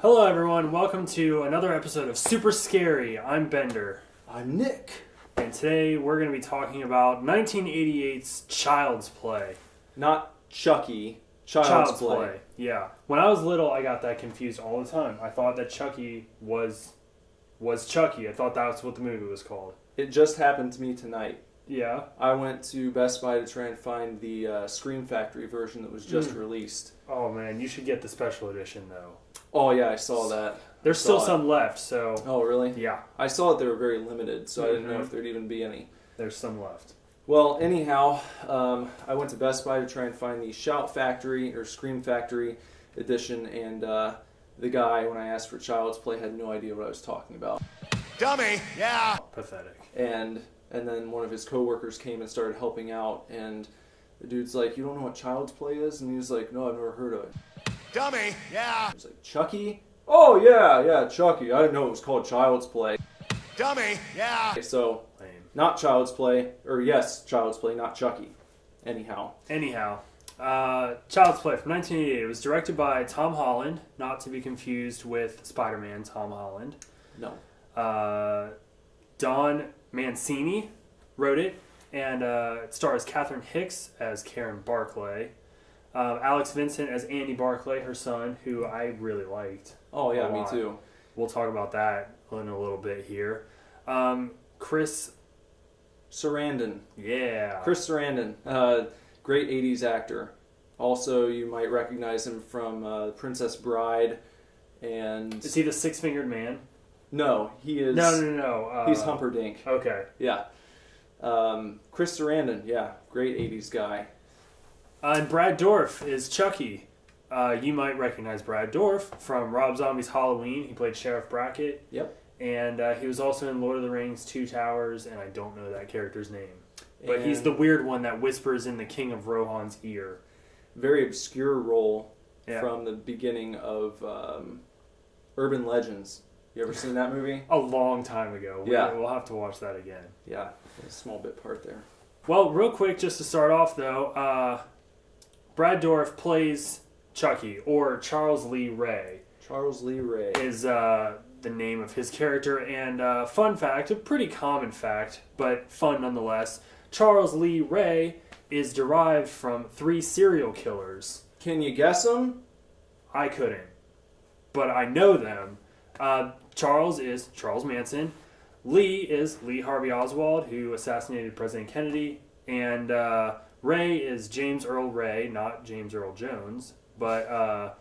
Hello everyone, welcome to another episode of Super Scary. I'm Bender. I'm Nick. And today we're going to be talking about 1988's Child's Play. Not Chucky, Child's Play. Yeah. When I was little, I got that confused all the time. I thought that Chucky was Chucky. I thought that's what the movie was called. It just happened to me tonight. Yeah? I went to Best Buy to try and find the Scream Factory version that was just released. Oh man, you should get the special edition though. Oh yeah, I saw that. There's still some left, so... Oh really? Yeah. I saw that they were very limited, so I didn't know if there'd even be any. There's some left. Well, anyhow, I went to Best Buy to try and find the Shout Factory or Scream Factory edition, and the guy, when I asked for Child's Play, had no idea what I was talking about. Dummy, yeah. Pathetic. And then one of his coworkers came and started helping out, and the dude's like, "You don't know what Child's Play is?" And he was like, "No, I've never heard of it." Dummy, yeah. I was like, "Chucky?" "Oh, yeah, Chucky. I didn't know it was called Child's Play." Dummy, yeah. Okay, so, Lame. not Child's Play, or yes, Child's Play, not Chucky. Anyhow, Child's Play from 1988. It was directed by Tom Holland, not to be confused with Spider-Man Tom Holland. no. Don Mancini wrote it, and it stars Catherine Hicks as Karen Barclay, Alex Vincent as Andy Barclay, her son, who I really liked. Oh, yeah, a me lot. too. We'll talk about that in a little bit here. Chris Sarandon. Yeah. Chris Sarandon, great 80s actor. Also, you might recognize him from Princess Bride, and... Is he the six-fingered man? No, he is... No. He's Humperdinck. Okay. Yeah. Chris Sarandon, yeah, great 80s guy. And Brad Dourif is Chucky. You might recognize Brad Dourif from Rob Zombie's Halloween. He played Sheriff Brackett. Yep. And he was also in Lord of the Rings, Two Towers, and I don't know that character's name. But And he's the weird one that whispers in the King of Rohan's ear. very obscure role Yeah. from the beginning of Urban Legends. You ever seen that movie? A long time ago. Yeah. We'll have to watch that again. Yeah, a small bit part there. Well, real quick, just to start off, though, Brad Dourif plays Chucky, or Charles Lee Ray. Charles Lee Ray. Is the name of his character. And fun fact, a pretty common fact, but fun nonetheless, Charles Lee Ray is derived from 3 serial killers. Can you guess them? I couldn't, but I know them. Charles is Charles Manson. Lee is Lee Harvey Oswald, who assassinated President Kennedy. And Ray is James Earl Ray, not James Earl Jones, but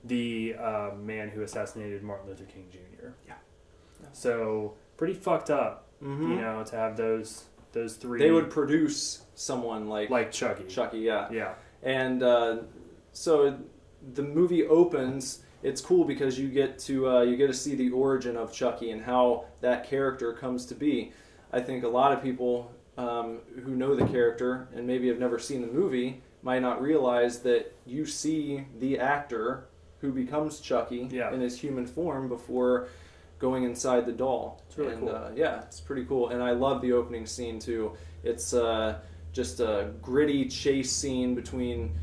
the man who assassinated Martin Luther King Jr. Yeah. So, pretty fucked up, Mm-hmm. you know, to have those 3. They would produce someone like Chucky. Chucky, yeah. Yeah. And so the movie opens. It's cool because you get to see the origin of Chucky and how that character comes to be. I think a lot of people who know the character and maybe have never seen the movie might not realize that you see the actor who becomes Chucky in his human form before going inside the doll. It's really cool. Yeah, it's pretty cool. And I love the opening scene too. It's just a gritty chase scene between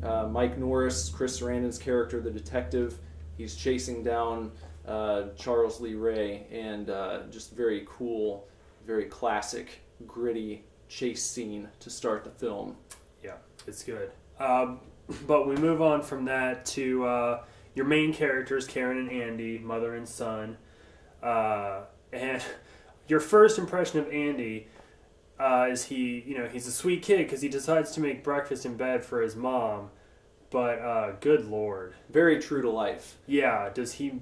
Mike Norris, Chris Sarandon's character, the detective. He's chasing down Charles Lee Ray, and just very cool, very classic, gritty chase scene to start the film. Yeah, it's good. But we move on from that to your main characters, Karen and Andy, mother and son. And your first impression of Andy is he's a sweet kid because he decides to make breakfast in bed for his mom. But good lord. Very true to life. Yeah, does he...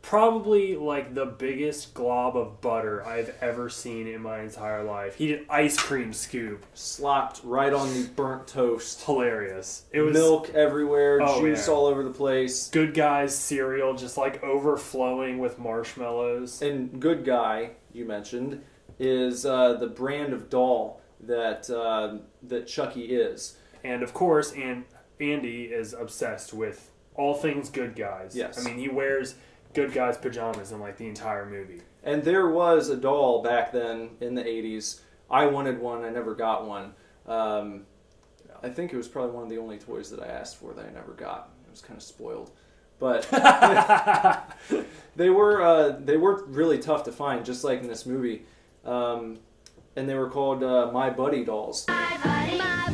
Probably like the biggest glob of butter I've ever seen in my entire life. He did ice cream scoop. Slopped right on the burnt toast. Hilarious. It was milk everywhere, juice yeah. all over the place. Good Guy's cereal just like overflowing with marshmallows. And Good Guy, you mentioned, is the brand of doll that Chucky is. And of course, Andy is obsessed with all things Good Guys. Yes. I mean, he wears Good Guys pajamas in like the entire movie. And there was a doll back then in the 80s. I wanted one. I never got one. I think it was probably one of the only toys that I asked for that I never got. It was kind of spoiled. but they were really tough to find, just like in this movie. And they were called My Buddy dolls. My buddy, my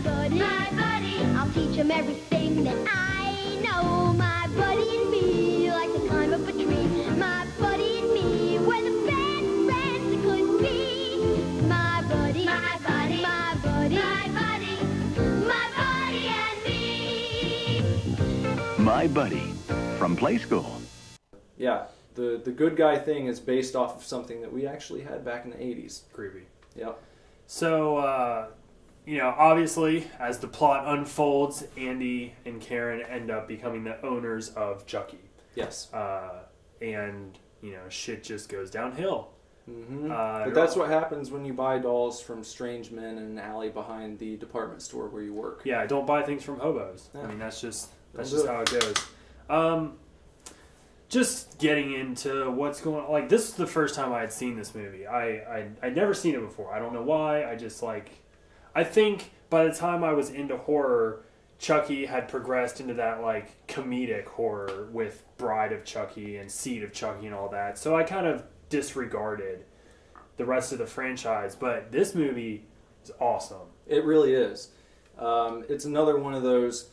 buddy, I'll teach him everything that I know. My buddy and me like to climb up a tree. My buddy and me, we're the best friends that could be. My buddy, my buddy, my buddy, my buddy, my buddy and me. My Buddy from Play School. Yeah, the good guy thing is based off of something that we actually had back in the 80s. Creepy. Yep. So, obviously, as the plot unfolds, Andy and Karen end up becoming the owners of Chucky. Yes. And, shit just goes downhill. Mm-hmm. But that's what happens when you buy dolls from strange men in an alley behind the department store where you work. Yeah, don't buy things from hobos. Yeah. I mean, that's just Don't how it goes. Just getting into what's going on. Like, this is the first time I had seen this movie. I'd never seen it before. I don't know why. I think by the time I was into horror, Chucky had progressed into that, like, comedic horror with Bride of Chucky and Seed of Chucky and all that. So I kind of disregarded the rest of the franchise. But this movie is awesome. It really is. It's another one of those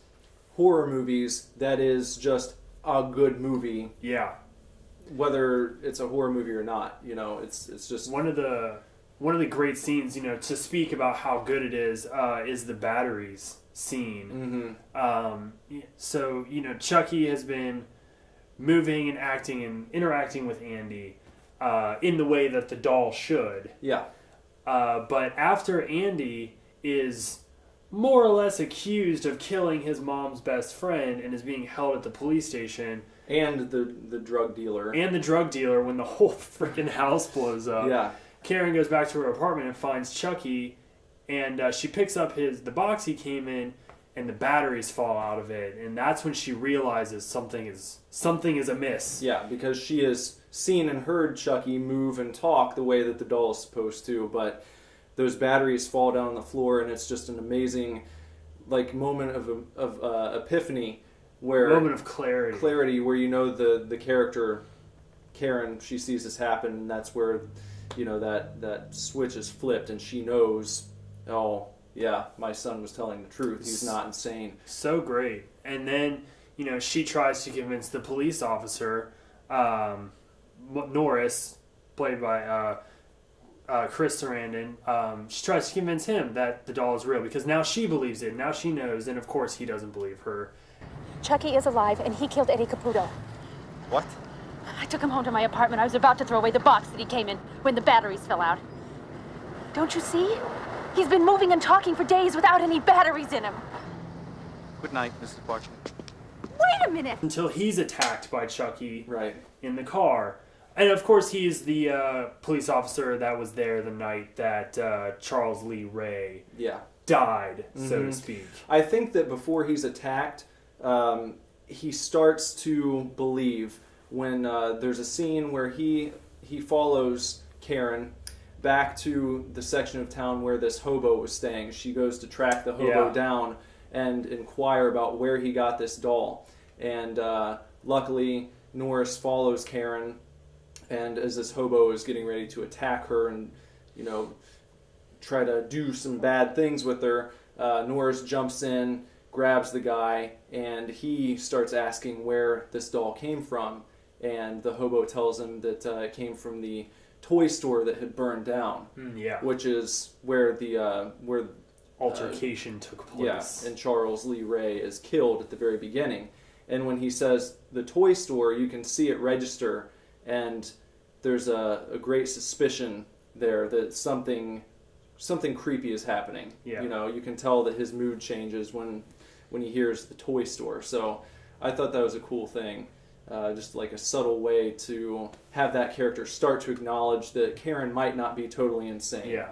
horror movies that is just a good movie. Yeah. Whether it's a horror movie or not, it's just one of the great scenes, to speak about how good it is the batteries scene. Mm-hmm. So, Chucky has been moving and acting and interacting with Andy in the way that the doll should. Yeah. But after Andy is more or less accused of killing his mom's best friend and is being held at the police station. And the drug dealer. And the drug dealer when the whole freaking house blows up. Yeah. Karen goes back to her apartment and finds Chucky, and she picks up the box he came in, and the batteries fall out of it, and that's when she realizes something is amiss. Yeah, because she has seen and heard Chucky move and talk the way that the doll is supposed to, but those batteries fall down on the floor, and it's just an amazing, like, moment of epiphany, where moment of clarity, where the character Karen, she sees this happen, and that's where that switch is flipped, and she knows, oh yeah, my son was telling the truth. He's not insane. So great. And then she tries to convince the police officer, Norris, played by Chris Sarandon, she tries to convince him that the doll is real because now she believes it. Now she knows, and of course he doesn't believe her. Chucky is alive, and he killed Eddie Caputo. What? I took him home to my apartment. I was about to throw away the box that he came in when the batteries fell out. Don't you see? He's been moving and talking for days without any batteries in him. Good night, Mrs. Barchin. Wait a minute! Until he's attacked by Chucky Right. in the car. And of course he's the police officer that was there the night that Charles Lee Ray died, so to speak. I think that before he's attacked, he starts to believe when there's a scene where he follows Karen back to the section of town where this hobo was staying. She goes to track the hobo down and inquire about where he got this doll. And luckily, Norris follows Karen, and as this hobo is getting ready to attack her and, try to do some bad things with her, Norris jumps in, grabs the guy, and he starts asking where this doll came from. And the hobo tells him that it came from the toy store that had burned down, which is where the altercation took place. Yeah, and Charles Lee Ray is killed at the very beginning. And when he says the toy store, you can see it register, and there's a great suspicion there that something creepy is happening. Yeah. You can tell that his mood changes when he hears the toy store. So I thought that was a cool thing. Just like a subtle way to have that character start to acknowledge that Karen might not be totally insane. Yeah.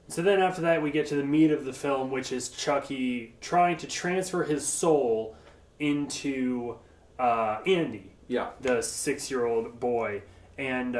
So then after that we get to the meat of the film, which is Chucky trying to transfer his soul into Andy, the 6-year-old boy. And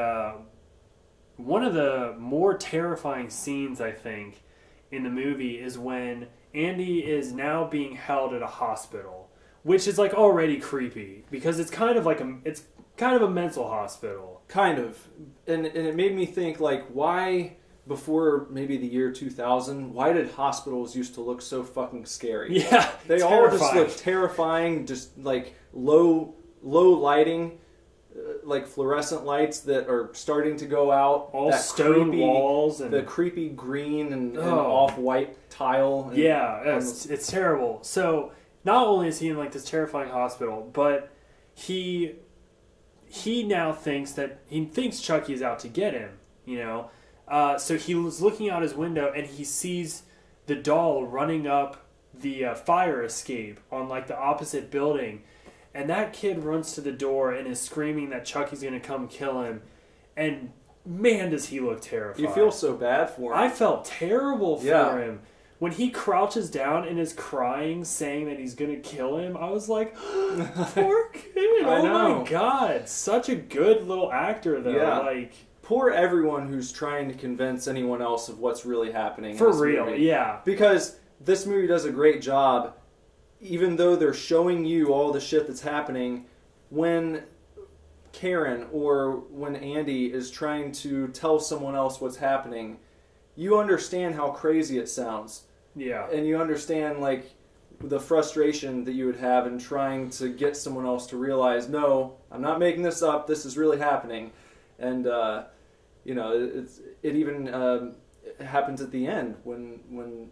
one of the more terrifying scenes, I think, in the movie is when Andy is now being held at a hospital which is like already creepy because it's kind of like a mental hospital. Kind of. And it made me think, like, why, before maybe the year 2000, why did hospitals used to look so fucking scary? Yeah, They all just look terrifying, just like low lighting, like fluorescent lights that are starting to go out. All that stone creepy, walls and the creepy green and off-white tile. And, yeah, it's terrible. So not only is he in like this terrifying hospital, but he now thinks Chucky's out to get him. You know, so he was looking out his window and he sees the doll running up the fire escape on like the opposite building. And that kid runs to the door and is screaming that Chucky's going to come kill him. And man, does he look terrified. You feel so bad for him. I felt terrible for him. When he crouches down and is crying, saying that he's going to kill him, I was like, poor kid. I know. My God. Such a good little actor, though. Yeah. Like, poor everyone who's trying to convince anyone else of what's really happening. For in this real, movie. yeah. Because this movie does a great job, even though they're showing you all the shit that's happening, when Karen or when Andy is trying to tell someone else what's happening, you understand how crazy it sounds. Yeah. And you understand, like, the frustration that you would have in trying to get someone else to realize, no, I'm not making this up, this is really happening. And, you know, it even happens at the end when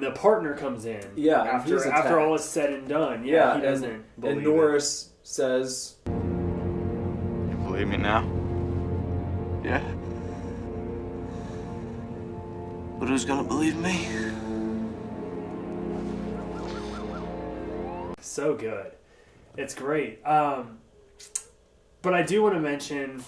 the partner comes in. Yeah, after all is said and done. Yeah, he doesn't believe and Norris says, You believe me now? Yeah. But who's gonna believe me? So good. It's great. But I do want to mention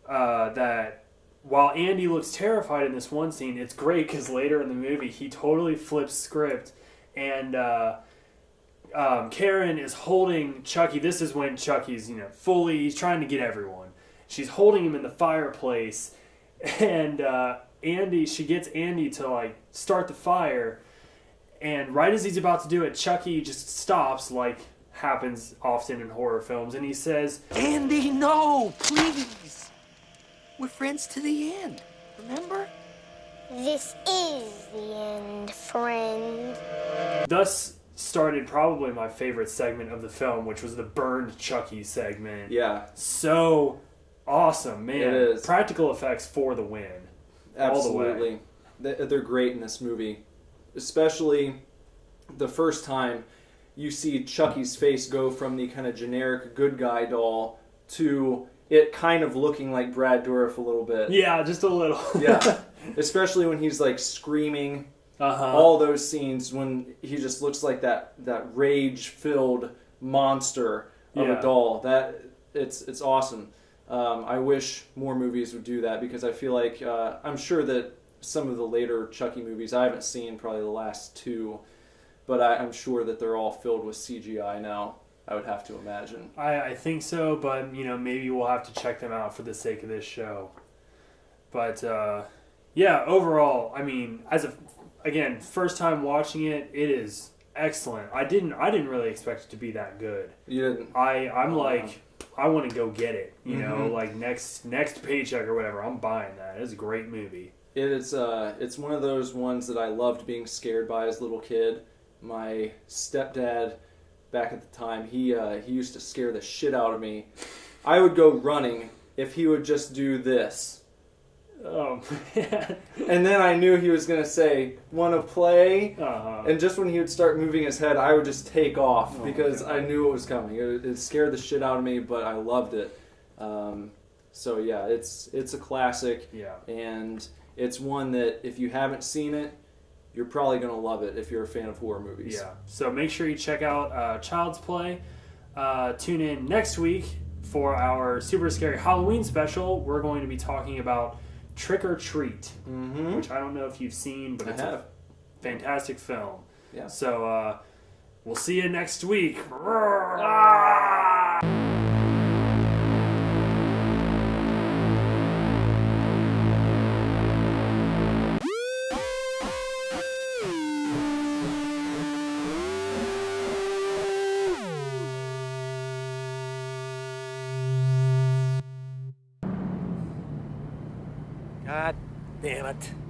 that while Andy looks terrified in this one scene, it's great because later in the movie he totally flips script and Karen is holding Chucky. This is when Chucky's, he's trying to get everyone. She's holding him in the fireplace and she gets Andy to like start the fire, and right as he's about to do it, Chucky just stops, like happens often in horror films, and he says, Andy, no, please. We're friends to the end, remember? This is the end, friend. Thus started probably my favorite segment of the film, which was the burned Chucky segment. yeah, So awesome, man. It is. Practical effects for the win. absolutely. All They're great in this movie. Especially the first time you see Chucky's face go from the kind of generic good guy doll to it kind of looking like Brad Dourif a little bit. Yeah, just a little. Yeah. Especially when he's like screaming. Uh-huh. All those scenes when he just looks like that rage-filled monster of Yeah. a doll. That it's awesome. I wish more movies would do that because I feel like I'm sure that some of the later Chucky movies, I haven't seen probably the last two, but I'm sure that they're all filled with CGI now. I would have to imagine. I think so, but maybe we'll have to check them out for the sake of this show. But yeah, overall, I mean, again, first time watching it, it is excellent. I didn't really expect it to be that good. You didn't? I'm like, I want to go get it. Mhm. Like next paycheck or whatever, I'm buying that. It's a great movie. It's one of those ones that I loved being scared by as a little kid. My stepdad, back at the time, he used to scare the shit out of me. I would go running if he would just do this. Oh man. And then I knew he was going to say, "Wanna play?" Uh-huh. And just when he would start moving his head, I would just take off Oh, because God. I knew it was coming. It scared the shit out of me, but I loved it. So yeah, it's a classic. Yeah. And it's one that if you haven't seen it, you're probably going to love it if you're a fan of horror movies. Yeah. So make sure you check out Child's Play. Tune in next week for our Super Scary Halloween special. We're going to be talking about Trick or Treat, Mm-hmm. which I don't know if you've seen, but it's I a have. fantastic film. Yeah. So we'll see you next week. God damn it.